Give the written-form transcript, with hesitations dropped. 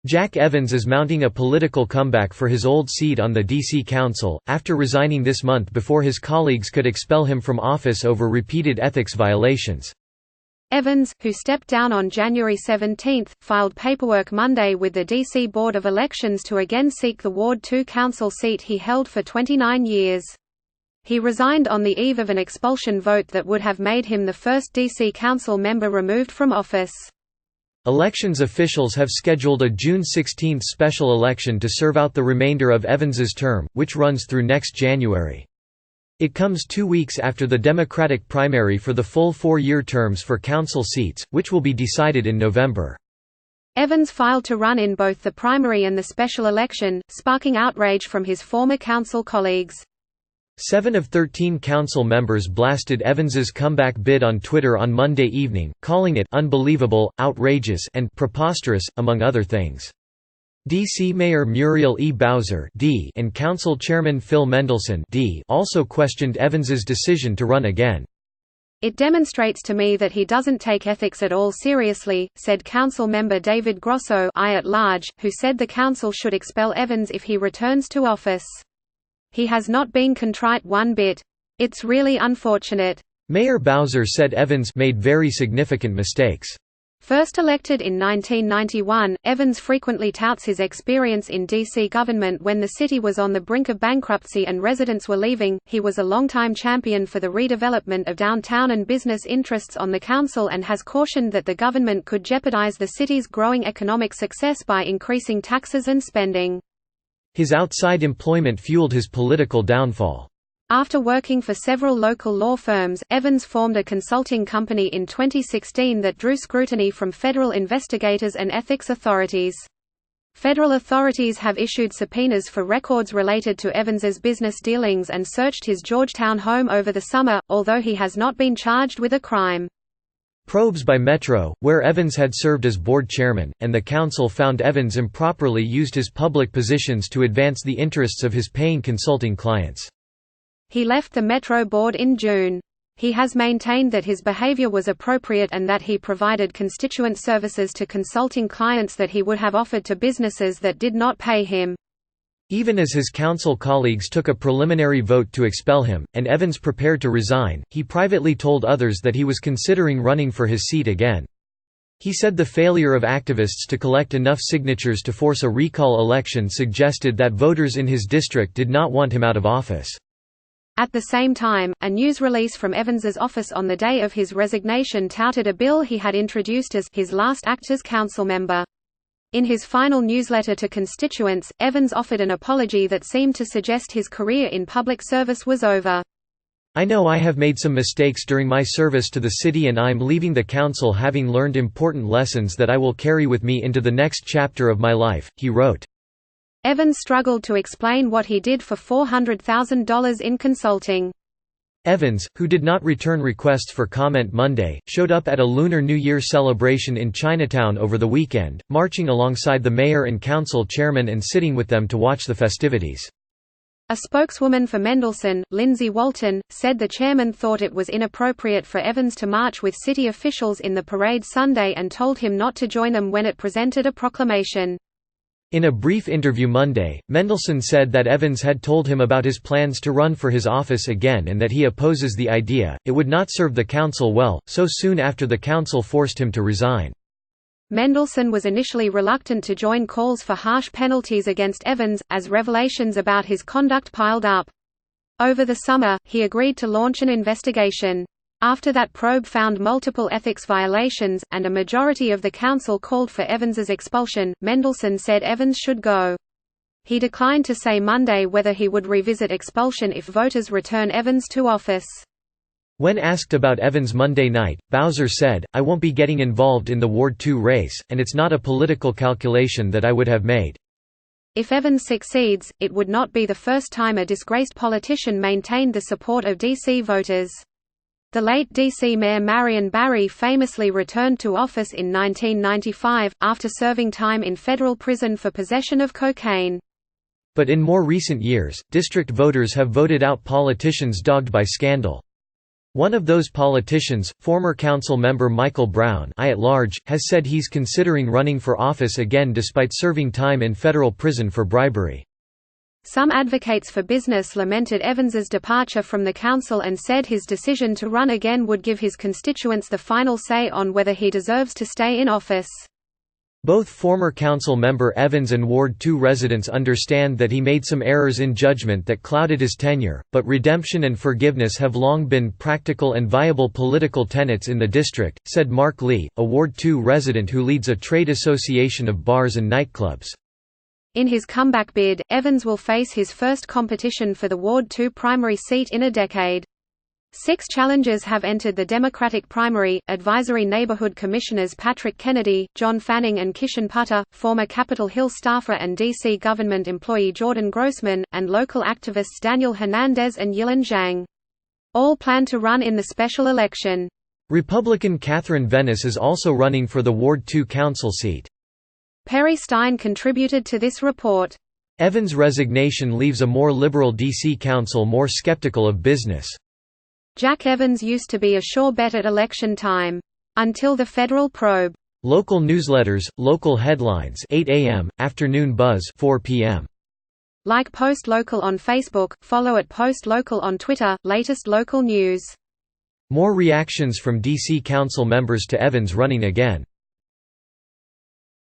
Jack Evans is mounting a political comeback for his old seat on the D.C. Council, after resigning this month before his colleagues could expel him from office over repeated ethics violations. Evans, who stepped down on January 17, filed paperwork Monday with the D.C. Board of Elections to again seek the Ward 2 council seat he held for 29 years. He resigned on the eve of an expulsion vote that would have made him the first D.C. council member removed from office. Elections officials have scheduled a June 16 special election to serve out the remainder of Evans's term, which runs through next January. It comes 2 weeks after the Democratic primary for the full 4-year terms for council seats, which will be decided in November. Evans filed to run in both the primary and the special election, sparking outrage from his former council colleagues. 7 of 13 council members blasted Evans's comeback bid on Twitter on Monday evening, calling it "unbelievable, outrageous," and "preposterous," among other things. D.C. Mayor Muriel E. Bowser (D) and Council Chairman Phil Mendelson (D) also questioned Evans's decision to run again. "It demonstrates to me that he doesn't take ethics at all seriously," said council member David Grosso I at large, who said the council should expel Evans if he returns to office. "He has not been contrite one bit. It's really unfortunate." Mayor Bowser said Evans made very significant mistakes. First elected in 1991, Evans frequently touts his experience in D.C. government when the city was on the brink of bankruptcy and residents were leaving. He was a longtime champion for the redevelopment of downtown and business interests on the council and has cautioned that the government could jeopardize the city's growing economic success by increasing taxes and spending. His outside employment fueled his political downfall. After working for several local law firms, Evans formed a consulting company in 2016 that drew scrutiny from federal investigators and ethics authorities. Federal authorities have issued subpoenas for records related to Evans's business dealings and searched his Georgetown home over the summer, although he has not been charged with a crime. Probes by Metro, where Evans had served as board chairman, and the council found Evans improperly used his public positions to advance the interests of his paying consulting clients. He left the Metro board in June. He has maintained that his behavior was appropriate and that he provided constituent services to consulting clients that he would have offered to businesses that did not pay him. Even as his council colleagues took a preliminary vote to expel him, and Evans prepared to resign, he privately told others that he was considering running for his seat again. He said the failure of activists to collect enough signatures to force a recall election suggested that voters in his district did not want him out of office. At the same time, a news release from Evans's office on the day of his resignation touted a bill he had introduced as his last act as council member. In his final newsletter to constituents, Evans offered an apology that seemed to suggest his career in public service was over. "I know I have made some mistakes during my service to the city and I'm leaving the council having learned important lessons that I will carry with me into the next chapter of my life," he wrote. Evans struggled to explain what he did for $400,000 in consulting. Evans, who did not return requests for comment Monday, showed up at a Lunar New Year celebration in Chinatown over the weekend, marching alongside the mayor and council chairman and sitting with them to watch the festivities. A spokeswoman for Mendelson, Lindsay Walton, said the chairman thought it was inappropriate for Evans to march with city officials in the parade Sunday and told him not to join them when it presented a proclamation. In a brief interview Monday, Mendelson said that Evans had told him about his plans to run for his office again and that he opposes the idea. It would not serve the council well, so soon after the council forced him to resign. Mendelson was initially reluctant to join calls for harsh penalties against Evans, as revelations about his conduct piled up. Over the summer, he agreed to launch an investigation. After that probe found multiple ethics violations, and a majority of the council called for Evans's expulsion, Mendelson said Evans should go. He declined to say Monday whether he would revisit expulsion if voters return Evans to office. When asked about Evans Monday night, Bowser said, "I won't be getting involved in the Ward 2 race, and it's not a political calculation that I would have made." If Evans succeeds, it would not be the first time a disgraced politician maintained the support of D.C. voters. The late D.C. Mayor Marion Barry famously returned to office in 1995, after serving time in federal prison for possession of cocaine. But in more recent years, district voters have voted out politicians dogged by scandal. One of those politicians, former council member Michael Brown, I@large, has said he's considering running for office again despite serving time in federal prison for bribery. Some advocates for business lamented Evans's departure from the council and said his decision to run again would give his constituents the final say on whether he deserves to stay in office. Both former council member Evans and Ward 2 residents understand that he made some errors in judgment that clouded his tenure, but redemption and forgiveness have long been practical and viable political tenets in the district, said Mark Lee, a Ward 2 resident who leads a trade association of bars and nightclubs. In his comeback bid, Evans will face his first competition for the Ward 2 primary seat in a decade. 6 challengers have entered the Democratic primary: Advisory Neighborhood Commissioners Patrick Kennedy, John Fanning and Kishan Putter, former Capitol Hill staffer and D.C. government employee Jordan Grossman, and local activists Daniel Hernandez and Yilan Zhang. All plan to run in the special election. Republican Catherine Venice is also running for the Ward 2 council seat. Perry Stein contributed to this report. Evans' resignation leaves a more liberal D.C. council more skeptical of business. Jack Evans used to be a sure bet at election time. Until the federal probe. Local newsletters, local headlines 8 a.m., afternoon buzz 4 p.m. Like Post Local on Facebook, follow at Post Local on Twitter, latest local news. More reactions from D.C. council members to Evans running again.